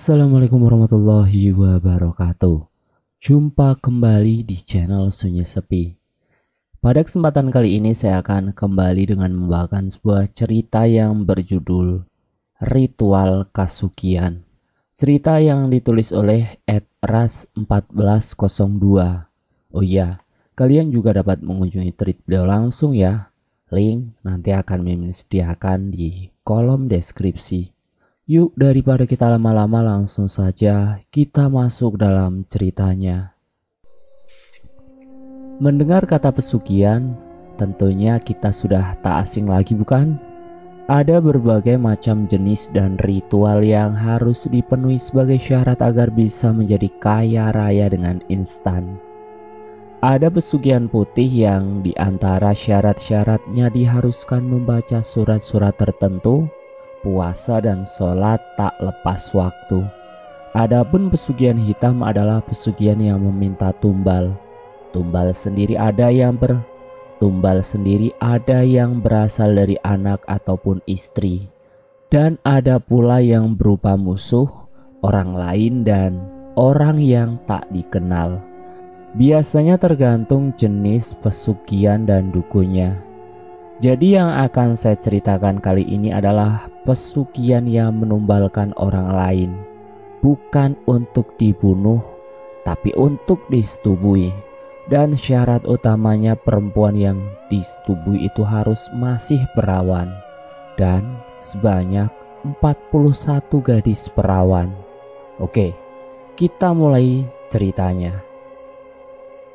Assalamualaikum warahmatullahi wabarakatuh. Jumpa kembali di channel Sunyi Sepi. Pada kesempatan kali ini saya akan kembali dengan membawakan sebuah cerita yang berjudul Ritual Kasugihan. Cerita yang ditulis oleh @ras1402. Oh iya, kalian juga dapat mengunjungi tweet beliau langsung ya. Link nanti akan Mimin sediakan di kolom deskripsi. Yuk, daripada kita lama-lama, langsung saja kita masuk dalam ceritanya. Mendengar kata pesugihan, tentunya kita sudah tak asing lagi bukan? Ada berbagai macam jenis dan ritual yang harus dipenuhi sebagai syarat agar bisa menjadi kaya raya dengan instan. Ada pesugihan putih yang diantara syarat-syaratnya diharuskan membaca surat-surat tertentu, puasa dan sholat tak lepas waktu. Adapun pesugihan hitam adalah pesugihan yang meminta tumbal. Tumbal sendiri ada yang berasal dari anak ataupun istri, dan ada pula yang berupa musuh, orang lain dan orang yang tak dikenal. Biasanya tergantung jenis pesugihan dan dukunya. Jadi yang akan saya ceritakan kali ini adalah pesugihan yang menumbalkan orang lain, bukan untuk dibunuh, tapi untuk disetubui. Dan syarat utamanya perempuan yang disetubui itu harus masih perawan, dan sebanyak 41 gadis perawan. Oke, kita mulai ceritanya.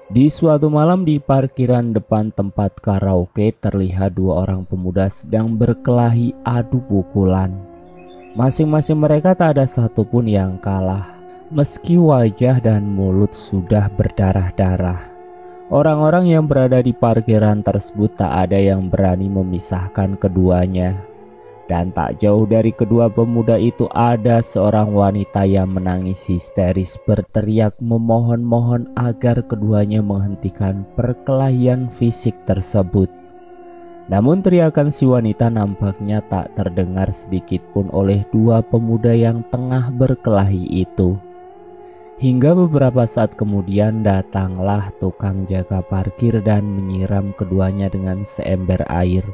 Di suatu malam di parkiran depan tempat karaoke terlihat dua orang pemuda sedang berkelahi adu pukulan. Masing-masing mereka tak ada satupun yang kalah, meski wajah dan mulut sudah berdarah-darah. Orang-orang yang berada di parkiran tersebut tak ada yang berani memisahkan keduanya. Dan tak jauh dari kedua pemuda itu ada seorang wanita yang menangis histeris berteriak memohon-mohon agar keduanya menghentikan perkelahian fisik tersebut. Namun teriakan si wanita nampaknya tak terdengar sedikit pun oleh dua pemuda yang tengah berkelahi itu. Hingga beberapa saat kemudian datanglah tukang jaga parkir dan menyiram keduanya dengan seember air.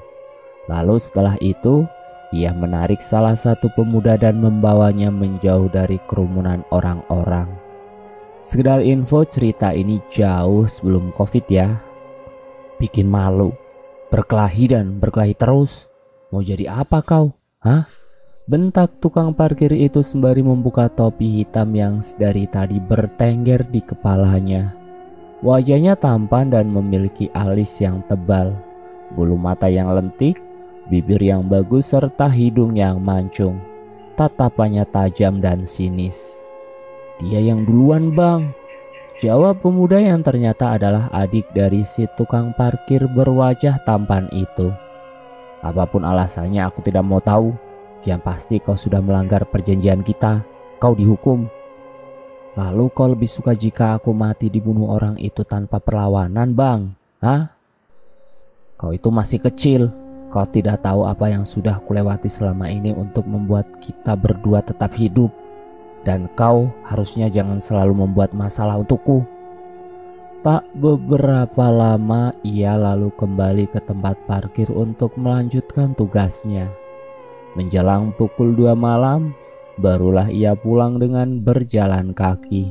Lalu setelah itu ia menarik salah satu pemuda dan membawanya menjauh dari kerumunan orang-orang. Sekedar info, cerita ini jauh sebelum COVID ya. Bikin malu, berkelahi dan berkelahi terus. Mau jadi apa kau? Hah? Bentak tukang parkir itu sembari membuka topi hitam yang sedari tadi bertengger di kepalanya. Wajahnya tampan dan memiliki alis yang tebal, bulu mata yang lentik, bibir yang bagus serta hidung yang mancung. Tatapannya tajam dan sinis. Dia yang duluan bang, jawab pemuda yang ternyata adalah adik dari si tukang parkir berwajah tampan itu. Apapun alasannya aku tidak mau tahu. Yang pasti kau sudah melanggar perjanjian kita. Kau dihukum. Lalu kau lebih suka jika aku mati dibunuh orang itu tanpa perlawanan bang? Hah? Kau itu masih kecil. Kau tidak tahu apa yang sudah kulewati selama ini untuk membuat kita berdua tetap hidup. Dan kau harusnya jangan selalu membuat masalah untukku. Tak beberapa lama ia lalu kembali ke tempat parkir untuk melanjutkan tugasnya. Menjelang pukul 2 malam, barulah ia pulang dengan berjalan kaki.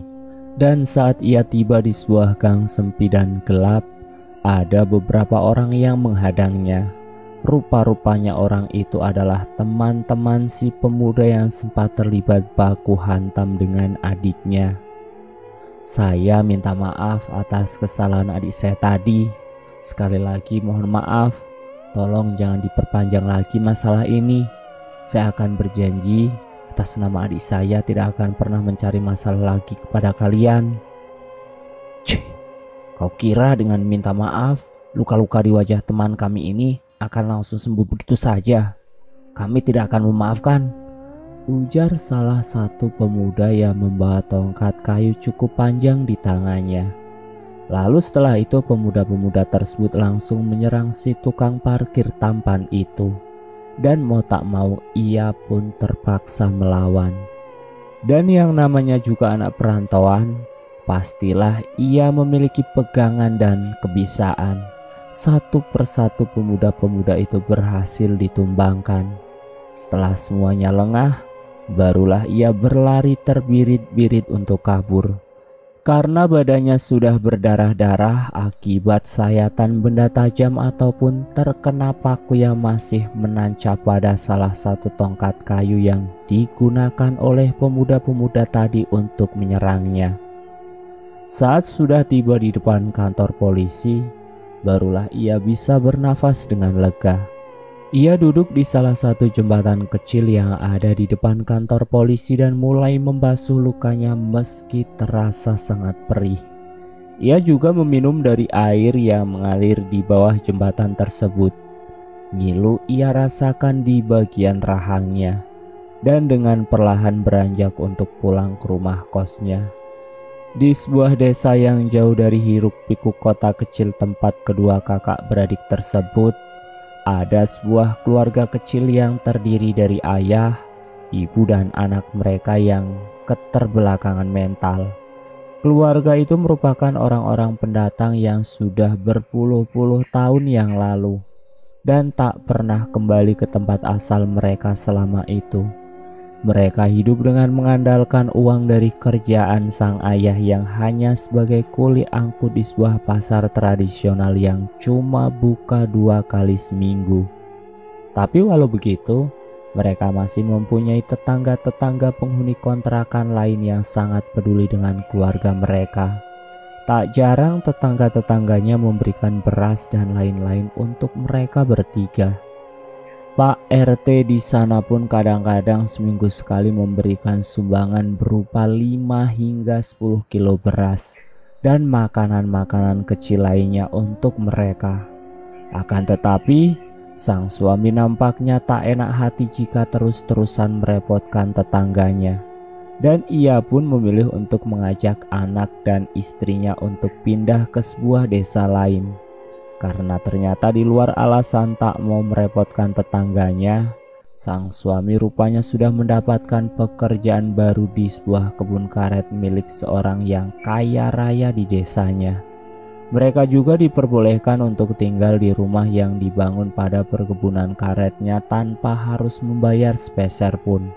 Dan saat ia tiba di sebuah gang sempit dan gelap, ada beberapa orang yang menghadangnya. Rupa-rupanya orang itu adalah teman-teman si pemuda yang sempat terlibat baku hantam dengan adiknya. Saya minta maaf atas kesalahan adik saya tadi. Sekali lagi mohon maaf. Tolong jangan diperpanjang lagi masalah ini. Saya akan berjanji atas nama adik saya tidak akan pernah mencari masalah lagi kepada kalian. Cih, kau kira dengan minta maaf, luka-luka di wajah teman kami ini akan langsung sembuh begitu saja? Kami tidak akan memaafkan, ujar salah satu pemuda yang membawa tongkat kayu cukup panjang di tangannya. Lalu setelah itu pemuda-pemuda tersebut langsung menyerang si tukang parkir tampan itu. Dan mau tak mau ia pun terpaksa melawan. Dan yang namanya juga anak perantauan, pastilah ia memiliki pegangan dan kebiasaan. Satu persatu pemuda-pemuda itu berhasil ditumbangkan. Setelah semuanya lengah, barulah ia berlari terbirit-birit untuk kabur. Karena badannya sudah berdarah-darah akibat sayatan benda tajam ataupun terkena paku yang masih menancap pada salah satu tongkat kayu yang digunakan oleh pemuda-pemuda tadi untuk menyerangnya. Saat sudah tiba di depan kantor polisi, barulah ia bisa bernafas dengan lega. Ia duduk di salah satu jembatan kecil yang ada di depan kantor polisi dan mulai membasuh lukanya meski terasa sangat perih. Ia juga meminum dari air yang mengalir di bawah jembatan tersebut. Ngilu ia rasakan di bagian rahangnya dan dengan perlahan beranjak untuk pulang ke rumah kosnya. Di sebuah desa yang jauh dari hiruk-pikuk kota kecil tempat kedua kakak beradik tersebut, ada sebuah keluarga kecil yang terdiri dari ayah, ibu dan anak mereka yang keterbelakangan mental. Keluarga itu merupakan orang-orang pendatang yang sudah berpuluh-puluh tahun yang lalu dan tak pernah kembali ke tempat asal mereka selama itu. Mereka hidup dengan mengandalkan uang dari kerjaan sang ayah yang hanya sebagai kuli angkut di sebuah pasar tradisional yang cuma buka 2 kali seminggu. Tapi walau begitu, mereka masih mempunyai tetangga-tetangga penghuni kontrakan lain yang sangat peduli dengan keluarga mereka. Tak jarang tetangga-tetangganya memberikan beras dan lain-lain untuk mereka bertiga. Pak RT di sana pun kadang-kadang seminggu sekali memberikan sumbangan berupa 5 hingga 10 kilo beras dan makanan-makanan kecil lainnya untuk mereka. Akan tetapi, sang suami nampaknya tak enak hati jika terus-terusan merepotkan tetangganya. Dan ia pun memilih untuk mengajak anak dan istrinya untuk pindah ke sebuah desa lain. Karena ternyata di luar alasan tak mau merepotkan tetangganya, sang suami rupanya sudah mendapatkan pekerjaan baru di sebuah kebun karet milik seorang yang kaya raya di desanya. Mereka juga diperbolehkan untuk tinggal di rumah yang dibangun pada perkebunan karetnya tanpa harus membayar sepeser pun.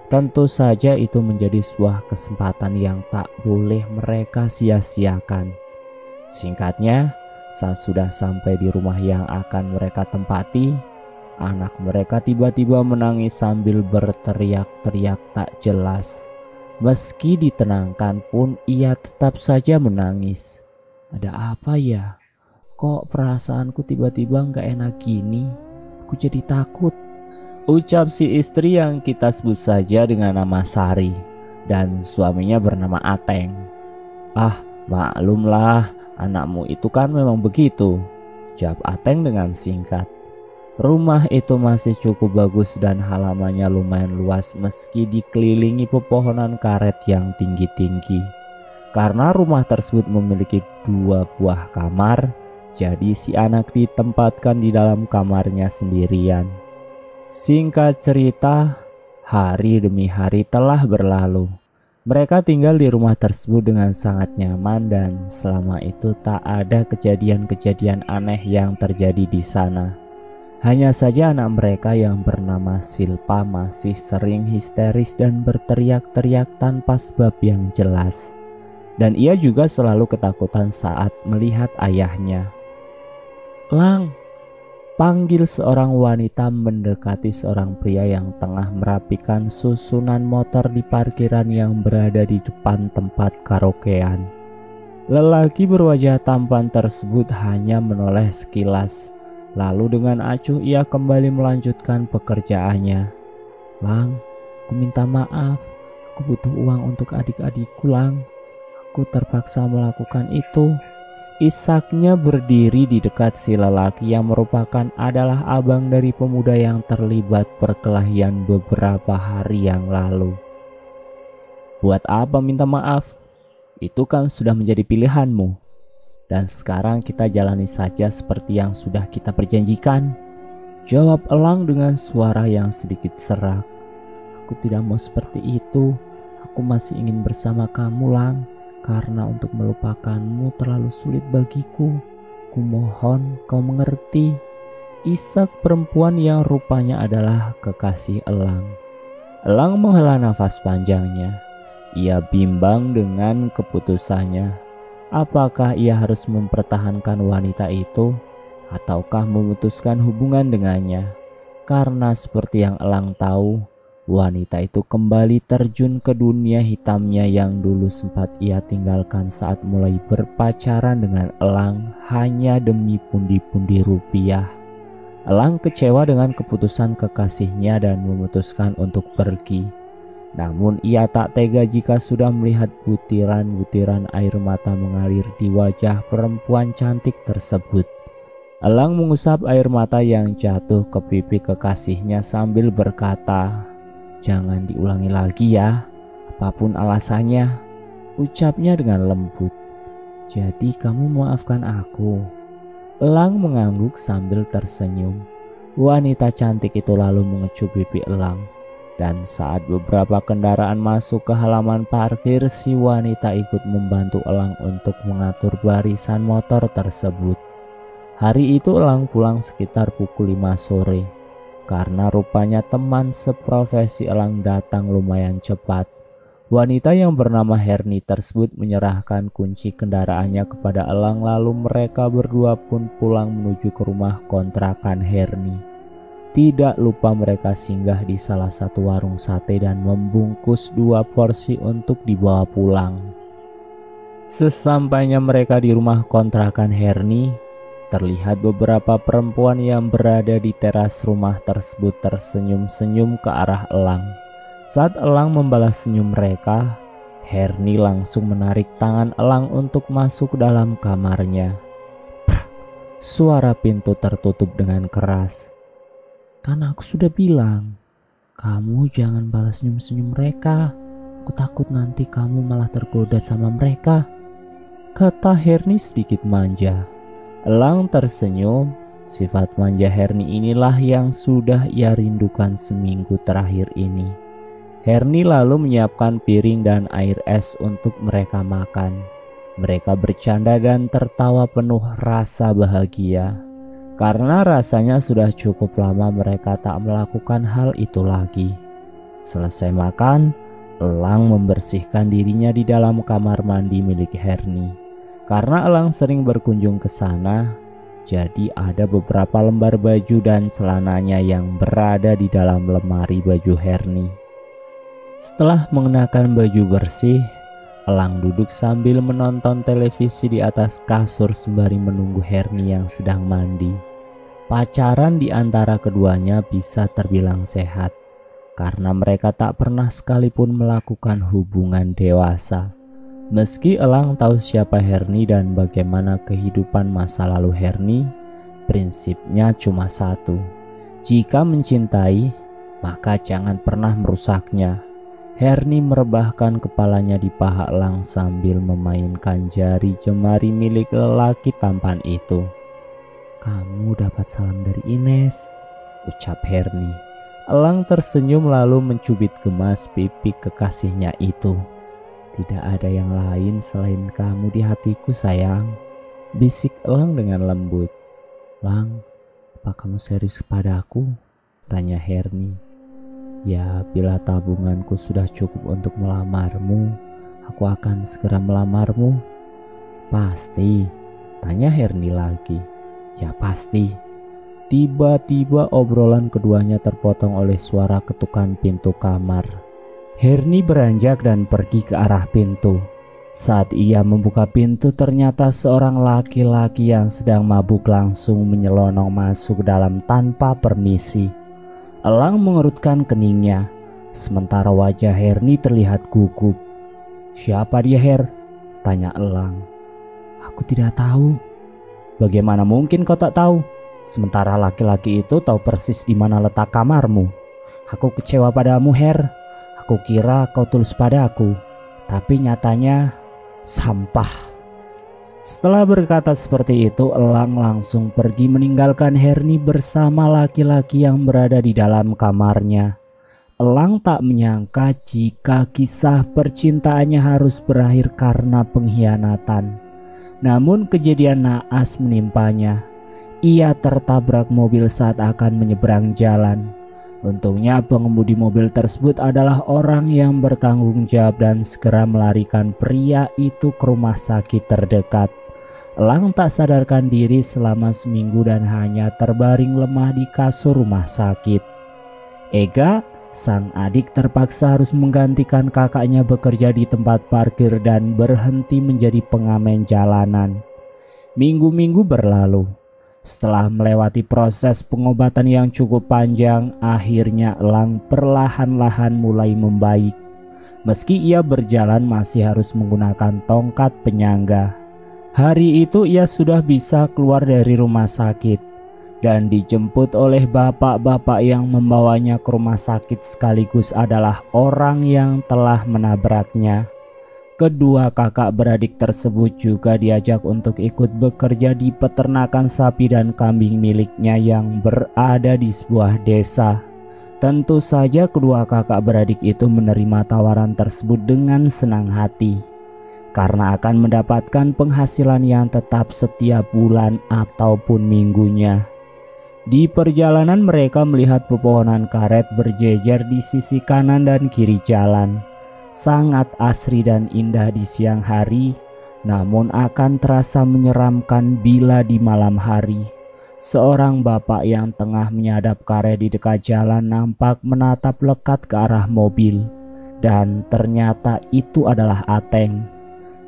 Tentu saja itu menjadi sebuah kesempatan yang tak boleh mereka sia-siakan. Singkatnya, saat sudah sampai di rumah yang akan mereka tempati, anak mereka tiba-tiba menangis sambil berteriak-teriak tak jelas. Meski ditenangkan pun ia tetap saja menangis. Ada apa ya? Kok perasaanku tiba-tiba gak enak gini? Aku jadi takut. Ucap si istri yang kita sebut saja dengan nama Sari dan suaminya bernama Ateng. Ah, maklumlah, anakmu itu kan memang begitu, jawab Ateng dengan singkat. Rumah itu masih cukup bagus dan halamannya lumayan luas meski dikelilingi pepohonan karet yang tinggi-tinggi. Karena rumah tersebut memiliki 2 buah kamar, jadi si anak ditempatkan di dalam kamarnya sendirian. Singkat cerita, hari demi hari telah berlalu. Mereka tinggal di rumah tersebut dengan sangat nyaman dan selama itu tak ada kejadian-kejadian aneh yang terjadi di sana. Hanya saja anak mereka yang bernama Silpa masih sering histeris dan berteriak-teriak tanpa sebab yang jelas. Dan ia juga selalu ketakutan saat melihat ayahnya. "Lang!" panggil seorang wanita mendekati seorang pria yang tengah merapikan susunan motor di parkiran yang berada di depan tempat karaokean. Lelaki berwajah tampan tersebut hanya menoleh sekilas, lalu dengan acuh ia kembali melanjutkan pekerjaannya. "Lang, aku minta maaf, aku butuh uang untuk adik-adikku, Lang. Aku terpaksa melakukan itu." Isaknya berdiri di dekat si lelaki yang merupakan adalah abang dari pemuda yang terlibat perkelahian beberapa hari yang lalu. "Buat apa minta maaf? Itu kan sudah menjadi pilihanmu. Dan sekarang kita jalani saja seperti yang sudah kita perjanjikan," jawab Elang dengan suara yang sedikit serak. "Aku tidak mau seperti itu. Aku masih ingin bersama kamu, Lang, karena untuk melupakanmu terlalu sulit bagiku. Kumohon kau mengerti. Isak perempuan yang rupanya adalah kekasih Elang. Elang menghela nafas panjangnya. Ia bimbang dengan keputusannya. Apakah ia harus mempertahankan wanita itu ataukah memutuskan hubungan dengannya? Karena seperti yang Elang tahu, wanita itu kembali terjun ke dunia hitamnya yang dulu sempat ia tinggalkan saat mulai berpacaran dengan Elang hanya demi pundi-pundi rupiah. Elang kecewa dengan keputusan kekasihnya dan memutuskan untuk pergi. Namun ia tak tega jika sudah melihat butiran-butiran air mata mengalir di wajah perempuan cantik tersebut. Elang mengusap air mata yang jatuh ke pipi kekasihnya sambil berkata, "Jangan diulangi lagi ya, apapun alasannya," ucapnya dengan lembut. "Jadi kamu memaafkan aku?" Elang mengangguk sambil tersenyum. Wanita cantik itu lalu mengecup pipi Elang. Dan saat beberapa kendaraan masuk ke halaman parkir, si wanita ikut membantu Elang untuk mengatur barisan motor tersebut. Hari itu Elang pulang sekitar pukul 5 sore. Karena rupanya teman seprofesi Elang datang lumayan cepat. Wanita yang bernama Herni tersebut menyerahkan kunci kendaraannya kepada Elang, lalu mereka berdua pun pulang menuju ke rumah kontrakan Herni. Tidak lupa mereka singgah di salah satu warung sate dan membungkus 2 porsi untuk dibawa pulang. Sesampainya mereka di rumah kontrakan Herni, terlihat beberapa perempuan yang berada di teras rumah tersebut tersenyum-senyum ke arah Elang. Saat Elang membalas senyum mereka, Herni langsung menarik tangan Elang untuk masuk dalam kamarnya. Suara pintu tertutup dengan keras. "Kan aku sudah bilang, kamu jangan balas senyum-senyum mereka. Aku takut nanti kamu malah tergoda sama mereka," kata Herni sedikit manja. Elang tersenyum. Sifat manja Herni inilah yang sudah ia rindukan seminggu terakhir ini. Herni lalu menyiapkan piring dan air es untuk mereka makan. Mereka bercanda dan tertawa penuh rasa bahagia. Karena rasanya sudah cukup lama mereka tak melakukan hal itu lagi. Selesai makan, Elang membersihkan dirinya di dalam kamar mandi milik Herni. Karena Elang sering berkunjung ke sana, jadi ada beberapa lembar baju dan celananya yang berada di dalam lemari baju Herni. Setelah mengenakan baju bersih, Elang duduk sambil menonton televisi di atas kasur sembari menunggu Herni yang sedang mandi. Pacaran di antara keduanya bisa terbilang sehat, karena mereka tak pernah sekalipun melakukan hubungan dewasa. Meski Elang tahu siapa Herni dan bagaimana kehidupan masa lalu Herni, prinsipnya cuma satu. Jika mencintai, maka jangan pernah merusaknya. Herni merebahkan kepalanya di paha Elang sambil memainkan jari jemari milik lelaki tampan itu. "Kamu dapat salam dari Ines," ucap Herni. Elang tersenyum lalu mencubit gemas pipi kekasihnya itu. "Tidak ada yang lain selain kamu di hatiku, sayang," bisik Elang dengan lembut. "Lang, apa kamu serius padaku?" tanya Herni. "Ya, bila tabunganku sudah cukup untuk melamarmu, aku akan segera melamarmu." "Pasti?" tanya Herni lagi. "Ya pasti." Tiba-tiba obrolan keduanya terpotong oleh suara ketukan pintu kamar. Herni beranjak dan pergi ke arah pintu. Saat ia membuka pintu, ternyata seorang laki-laki yang sedang mabuk langsung menyelonong masuk dalam tanpa permisi. Elang mengerutkan keningnya, sementara wajah Herni terlihat gugup. "Siapa dia, Her?" tanya Elang. "Aku tidak tahu." "Bagaimana mungkin kau tak tahu? Sementara laki-laki itu tahu persis di mana letak kamarmu. Aku kecewa padamu, Her. Aku kira kau tulus padaku, tapi nyatanya sampah." Setelah berkata seperti itu, Elang langsung pergi meninggalkan Herni bersama laki-laki yang berada di dalam kamarnya. Elang tak menyangka jika kisah percintaannya harus berakhir karena pengkhianatan. Namun kejadian naas menimpanya. Ia tertabrak mobil saat akan menyeberang jalan. Untungnya pengemudi mobil tersebut adalah orang yang bertanggung jawab dan segera melarikan pria itu ke rumah sakit terdekat. Elang tak sadarkan diri selama seminggu dan hanya terbaring lemah di kasur rumah sakit. Ega, sang adik, terpaksa harus menggantikan kakaknya bekerja di tempat parkir dan berhenti menjadi pengamen jalanan. Minggu-minggu berlalu. Setelah melewati proses pengobatan yang cukup panjang, akhirnya Elang perlahan-lahan mulai membaik. Meski ia berjalan masih harus menggunakan tongkat penyangga. Hari itu ia sudah bisa keluar dari rumah sakit dan dijemput oleh bapak-bapak yang membawanya ke rumah sakit sekaligus adalah orang yang telah menabraknya. Kedua kakak beradik tersebut juga diajak untuk ikut bekerja di peternakan sapi dan kambing miliknya yang berada di sebuah desa. Tentu saja kedua kakak beradik itu menerima tawaran tersebut dengan senang hati, karena akan mendapatkan penghasilan yang tetap setiap bulan ataupun minggunya. Di perjalanan mereka melihat pepohonan karet berjejer di sisi kanan dan kiri jalan. Sangat asri dan indah di siang hari, namun akan terasa menyeramkan bila di malam hari. Seorang bapak yang tengah menyadap karet di dekat jalan nampak menatap lekat ke arah mobil, dan ternyata itu adalah Ateng.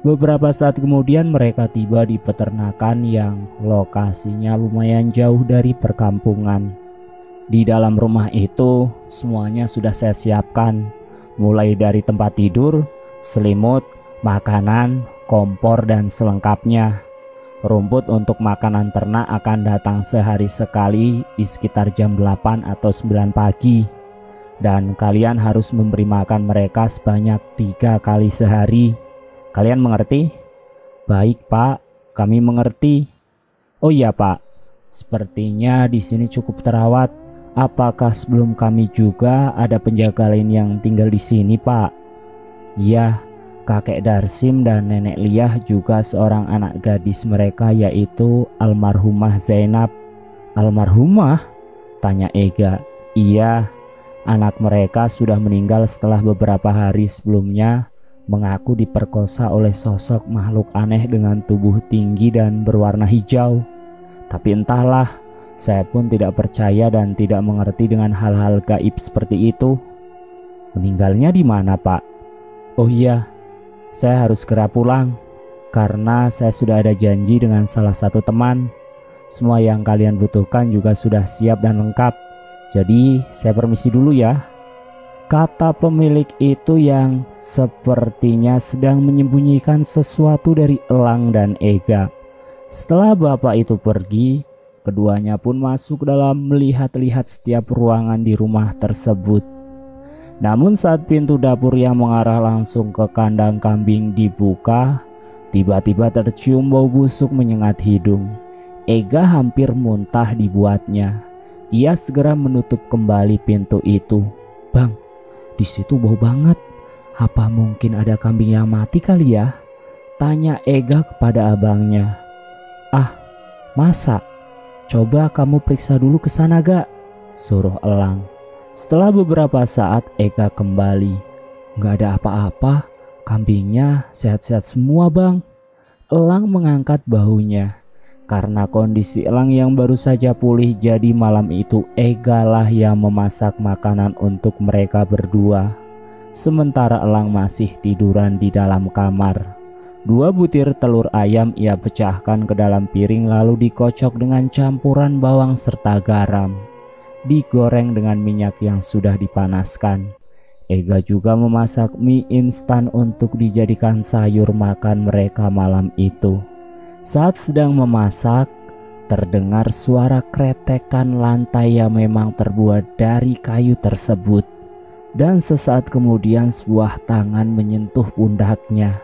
Beberapa saat kemudian mereka tiba di peternakan yang lokasinya lumayan jauh dari perkampungan. Di dalam rumah itu semuanya sudah saya siapkan, mulai dari tempat tidur, selimut, makanan, kompor dan selengkapnya. Rumput untuk makanan ternak akan datang sehari sekali di sekitar jam 8 atau 9 pagi. Dan kalian harus memberi makan mereka sebanyak 3 kali sehari. Kalian mengerti? Baik, Pak, kami mengerti. Oh iya, Pak, sepertinya di sini cukup terawat. Apakah sebelum kami juga ada penjaga lain yang tinggal di sini, Pak? Iya, kakek Darsim dan nenek Liah juga seorang anak gadis mereka, yaitu almarhumah Zainab. Almarhumah? Tanya Ega. Iya, anak mereka sudah meninggal setelah beberapa hari sebelumnya mengaku diperkosa oleh sosok makhluk aneh dengan tubuh tinggi dan berwarna hijau. Tapi entahlah, saya pun tidak percaya dan tidak mengerti dengan hal-hal gaib seperti itu. Meninggalnya di mana, Pak? Oh iya, saya harus segera pulang karena saya sudah ada janji dengan salah satu teman. Semua yang kalian butuhkan juga sudah siap dan lengkap. Jadi saya permisi dulu ya, kata pemilik itu yang sepertinya sedang menyembunyikan sesuatu dari Elang dan Ega. Setelah bapak itu pergi, keduanya pun masuk dalam melihat-lihat setiap ruangan di rumah tersebut. Namun saat pintu dapur yang mengarah langsung ke kandang kambing dibuka, tiba-tiba tercium bau busuk menyengat hidung. Ega hampir muntah dibuatnya. Ia segera menutup kembali pintu itu. Bang, di situ bau banget. Apa mungkin ada kambing yang mati kali ya? Tanya Ega kepada abangnya. Ah, masa? Coba kamu periksa dulu ke sana, Gak? Suruh Elang. Setelah beberapa saat Ega kembali. Nggak ada apa-apa, kambingnya sehat-sehat semua, Bang. Elang mengangkat bahunya. Karena kondisi Elang yang baru saja pulih, jadi malam itu Ega lah yang memasak makanan untuk mereka berdua. Sementara Elang masih tiduran di dalam kamar. 2 butir telur ayam ia pecahkan ke dalam piring lalu dikocok dengan campuran bawang serta garam. Digoreng dengan minyak yang sudah dipanaskan. Ega juga memasak mie instan untuk dijadikan sayur makan mereka malam itu. Saat sedang memasak, terdengar suara kretekan lantai yang memang terbuat dari kayu tersebut. Dan sesaat kemudian sebuah tangan menyentuh pundaknya.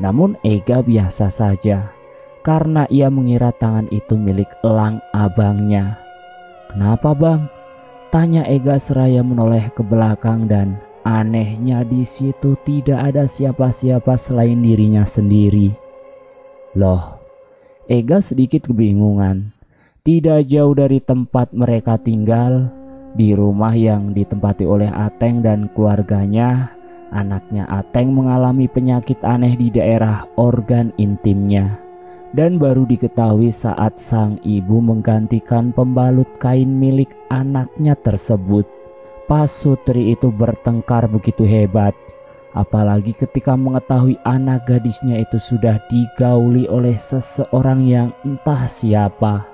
Namun Ega biasa saja, karena ia mengira tangan itu milik Elang abangnya. Kenapa, Bang? Tanya Ega seraya menoleh ke belakang, dan anehnya di situ tidak ada siapa-siapa selain dirinya sendiri. Loh, Ega sedikit kebingungan. Tidak jauh dari tempat mereka tinggal, di rumah yang ditempati oleh Ateng dan keluarganya, anaknya Ateng mengalami penyakit aneh di daerah organ intimnya. Dan baru diketahui saat sang ibu menggantikan pembalut kain milik anaknya tersebut. Pasutri itu bertengkar begitu hebat, apalagi ketika mengetahui anak gadisnya itu sudah digauli oleh seseorang yang entah siapa.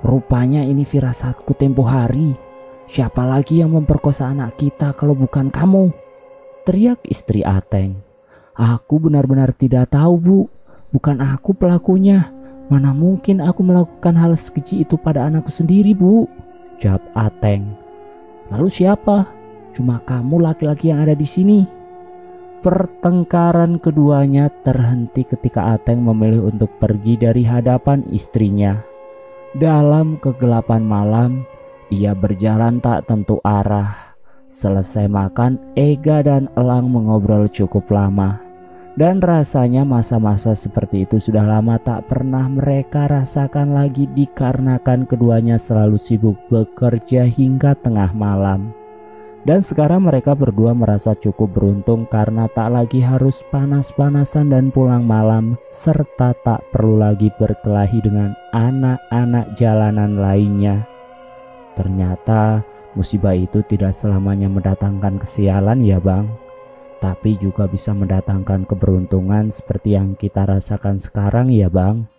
Rupanya ini firasatku tempo hari. Siapa lagi yang memperkosa anak kita kalau bukan kamu? Teriak istri Ateng. Aku benar-benar tidak tahu, Bu. Bukan aku pelakunya. Mana mungkin aku melakukan hal sekeji itu pada anakku sendiri, Bu? Jawab Ateng. Lalu siapa? Cuma kamu laki-laki yang ada di sini. Pertengkaran keduanya terhenti ketika Ateng memilih untuk pergi dari hadapan istrinya. Dalam kegelapan malam, ia berjalan tak tentu arah. Selesai makan, Ega dan Elang mengobrol cukup lama. Dan rasanya masa-masa seperti itu sudah lama tak pernah mereka rasakan lagi, dikarenakan keduanya selalu sibuk bekerja hingga tengah malam. Dan sekarang mereka berdua merasa cukup beruntung karena tak lagi harus panas-panasan dan pulang malam, serta tak perlu lagi berkelahi dengan anak-anak jalanan lainnya. Ternyata musibah itu tidak selamanya mendatangkan kesialan ya Bang, tapi juga bisa mendatangkan keberuntungan seperti yang kita rasakan sekarang ya Bang,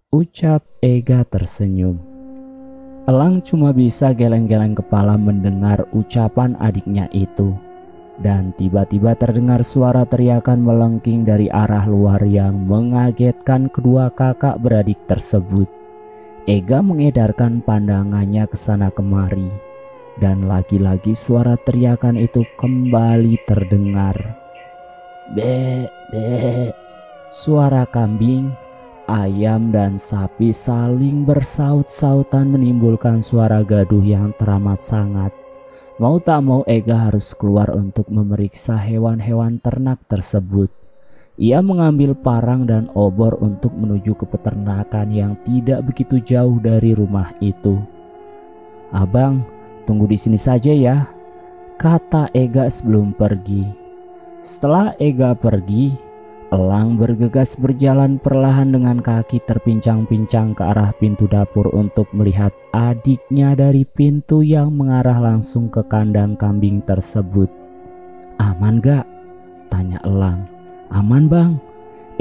ucap Ega tersenyum. Elang cuma bisa geleng-geleng kepala mendengar ucapan adiknya itu. Dan tiba-tiba terdengar suara teriakan melengking dari arah luar yang mengagetkan kedua kakak beradik tersebut. Ega mengedarkan pandangannya ke sana kemari. Dan lagi-lagi suara teriakan itu kembali terdengar. Be, be. Suara kambing, ayam dan sapi saling bersaut-sautan menimbulkan suara gaduh yang teramat sangat. Mau tak mau Ega harus keluar untuk memeriksa hewan-hewan ternak tersebut. Ia mengambil parang dan obor untuk menuju ke peternakan yang tidak begitu jauh dari rumah itu. Abang, tunggu di sini saja ya, kata Ega sebelum pergi. Setelah Ega pergi, Elang bergegas berjalan perlahan dengan kaki terpincang-pincang ke arah pintu dapur untuk melihat adiknya dari pintu yang mengarah langsung ke kandang kambing tersebut. Aman gak? Tanya Elang. Aman Bang.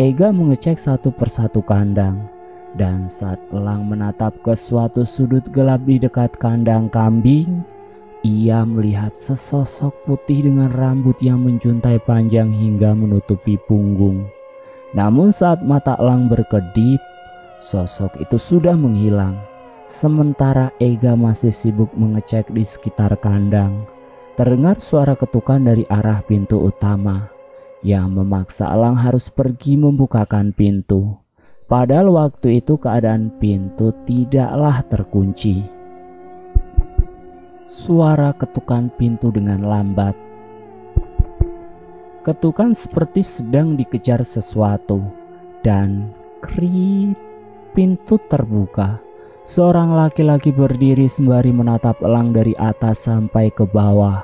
Ega mengecek satu persatu kandang. Dan saat Elang menatap ke suatu sudut gelap di dekat kandang kambing, ia melihat sesosok putih dengan rambut yang menjuntai panjang hingga menutupi punggung. Namun saat mata Elang berkedip, sosok itu sudah menghilang. Sementara Ega masih sibuk mengecek di sekitar kandang. Terdengar suara ketukan dari arah pintu utama, yang memaksa Elang harus pergi membukakan pintu. Padahal waktu itu keadaan pintu tidaklah terkunci. Suara ketukan pintu dengan lambat. Ketukan seperti sedang dikejar sesuatu. Dan krik, pintu terbuka. Seorang laki-laki berdiri sembari menatap Elang dari atas sampai ke bawah.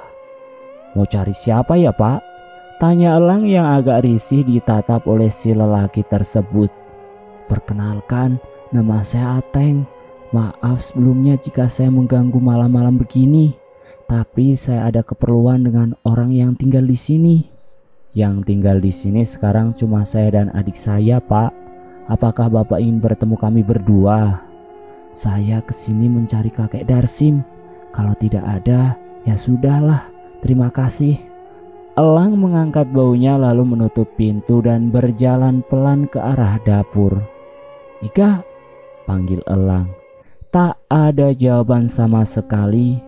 Mau cari siapa ya Pak? Tanya Elang yang agak risih ditatap oleh si lelaki tersebut. Perkenalkan, nama saya Ateng. Maaf sebelumnya jika saya mengganggu malam-malam begini, tapi saya ada keperluan dengan orang yang tinggal di sini. Yang tinggal di sini sekarang cuma saya dan adik saya, Pak. Apakah Bapak ingin bertemu kami berdua? Saya kesini mencari kakek Darsim. Kalau tidak ada, ya sudahlah. Terima kasih. Elang mengangkat baunya lalu menutup pintu dan berjalan pelan ke arah dapur. Ika, panggil Elang. Tak ada jawaban sama sekali,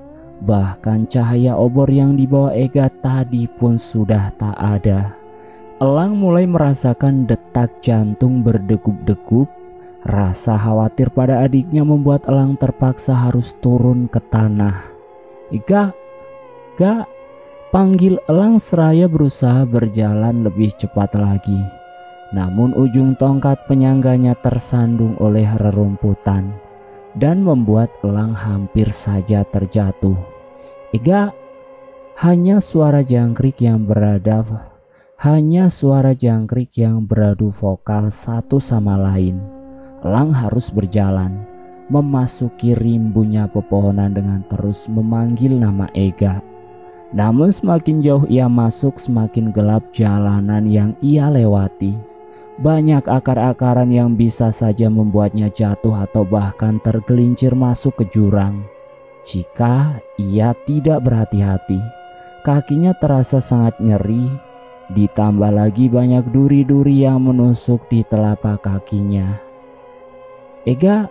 bahkan cahaya obor yang dibawa Ega tadi pun sudah tak ada. Elang mulai merasakan detak jantung berdegup-degup. Rasa khawatir pada adiknya membuat Elang terpaksa harus turun ke tanah. "Ega, Ga," panggil Elang seraya berusaha berjalan lebih cepat lagi. Namun ujung tongkat penyangganya tersandung oleh rerumputan dan membuat Elang hampir saja terjatuh. "Ega," hanya suara jangkrik yang beradu vokal satu sama lain. Elang harus berjalan, memasuki rimbunya pepohonan dengan terus memanggil nama Ega. Namun semakin jauh ia masuk, semakin gelap jalanan yang ia lewati. Banyak akar-akaran yang bisa saja membuatnya jatuh atau bahkan tergelincir masuk ke jurang. Jika ia tidak berhati-hati, kakinya terasa sangat nyeri. Ditambah lagi banyak duri-duri yang menusuk di telapak kakinya. "Ega,"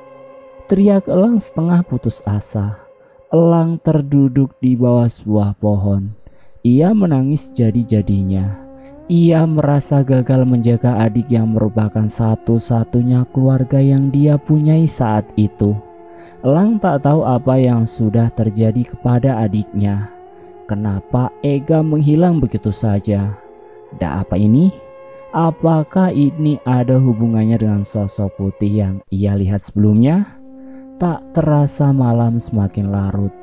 teriak Elang setengah putus asa. Elang terduduk di bawah sebuah pohon. Ia menangis jadi-jadinya. Ia merasa gagal menjaga adik yang merupakan satu-satunya keluarga yang dia punyai saat itu. Elang tak tahu apa yang sudah terjadi kepada adiknya. Kenapa Ega menghilang begitu saja? Apa ini? Apakah ini ada hubungannya dengan sosok putih yang ia lihat sebelumnya? Tak terasa malam semakin larut.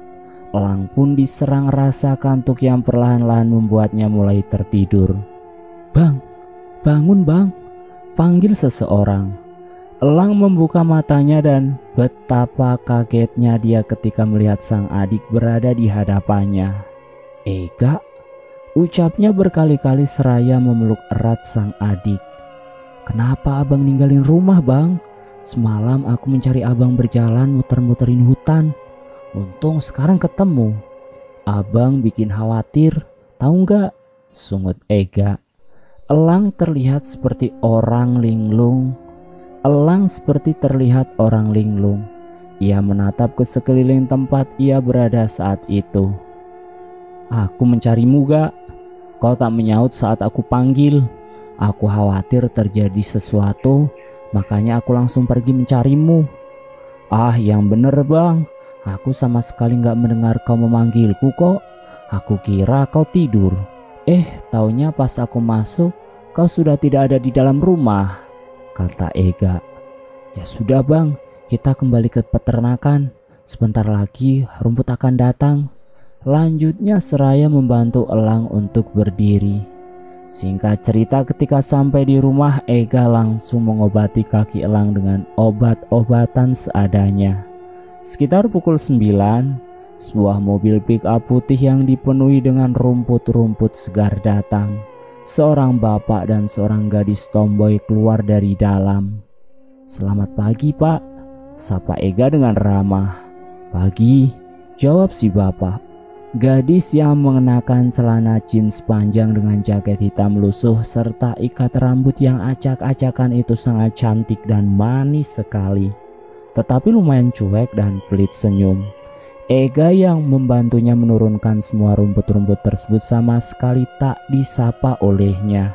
Elang pun diserang rasa kantuk yang perlahan-lahan membuatnya mulai tertidur. "Bang, bangun bang," panggil seseorang. Elang membuka matanya dan betapa kagetnya dia ketika melihat sang adik berada di hadapannya. "Ega," ucapnya berkali-kali seraya memeluk erat sang adik. "Kenapa abang ninggalin rumah bang? Semalam aku mencari abang berjalan muter-muterin hutan. Untung sekarang ketemu. Abang bikin khawatir, tahu nggak?" sungut Ega. Elang terlihat seperti orang linglung. Ia menatap ke sekeliling tempat ia berada saat itu. "Aku mencarimu Ga. Kau tak menyaut saat aku panggil. Aku khawatir terjadi sesuatu, makanya aku langsung pergi mencarimu." "Ah, yang bener bang. Aku sama sekali gak mendengar kau memanggilku kok. Aku kira kau tidur. Taunya pas aku masuk, kau sudah tidak ada di dalam rumah," kata Ega. "Ya sudah bang, kita kembali ke peternakan. Sebentar lagi rumput akan datang," lanjutnya seraya membantu Elang untuk berdiri. Singkat cerita, ketika sampai di rumah, Ega langsung mengobati kaki Elang dengan obat-obatan seadanya. Sekitar pukul 9, sebuah mobil pick-up putih yang dipenuhi dengan rumput-rumput segar datang. Seorang bapak dan seorang gadis tomboy keluar dari dalam. "Selamat pagi pak," sapa Ega dengan ramah. "Pagi," jawab si bapak. Gadis yang mengenakan celana jeans panjang dengan jaket hitam lusuh serta ikat rambut yang acak-acakan itu sangat cantik dan manis sekali, tetapi lumayan cuek dan pelit senyum. Ega yang membantunya menurunkan semua rumput-rumput tersebut sama sekali tak disapa olehnya.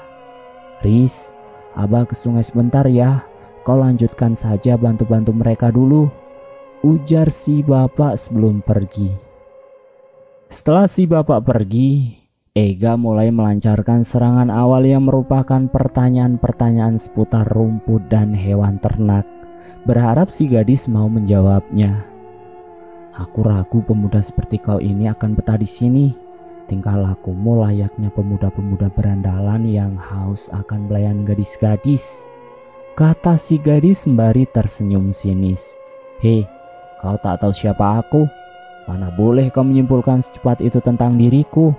"Riz, abah ke sungai sebentar ya. Kau lanjutkan saja bantu-bantu mereka dulu," ujar si bapak sebelum pergi. Setelah si bapak pergi, Ega mulai melancarkan serangan awal yang merupakan pertanyaan-pertanyaan seputar rumput dan hewan ternak, berharap si gadis mau menjawabnya. "Aku ragu pemuda seperti kau ini akan betah di sini. Tingkah lakumu layaknya pemuda-pemuda berandalan yang haus akan belayan gadis-gadis," kata si gadis sembari tersenyum sinis. "Hei, kau tak tahu siapa aku. Mana boleh kau menyimpulkan secepat itu tentang diriku,"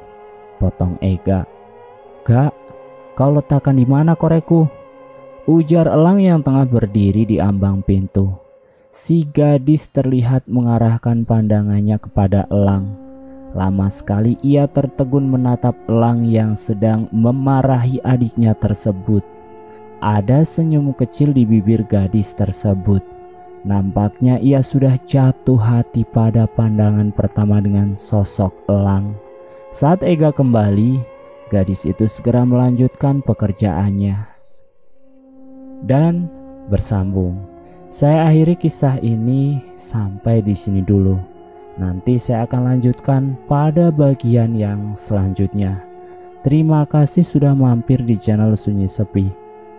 potong Ega. "Gak, kau letakkan di mana koreku?" ujar Elang yang tengah berdiri di ambang pintu. Si gadis terlihat mengarahkan pandangannya kepada Elang. Lama sekali ia tertegun menatap Elang yang sedang memarahi adiknya tersebut. Ada senyum kecil di bibir gadis tersebut. Nampaknya ia sudah jatuh hati pada pandangan pertama dengan sosok Elang. Saat Ega kembali, gadis itu segera melanjutkan pekerjaannya. Dan bersambung. Saya akhiri kisah ini sampai di sini dulu. Nanti saya akan lanjutkan pada bagian yang selanjutnya. Terima kasih sudah mampir di channel Sunyi Sepi.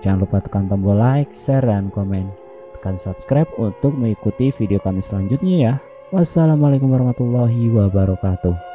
Jangan lupa tekan tombol like, share, dan komen. Tekan subscribe untuk mengikuti video kami selanjutnya ya. Wassalamualaikum warahmatullahi wabarakatuh.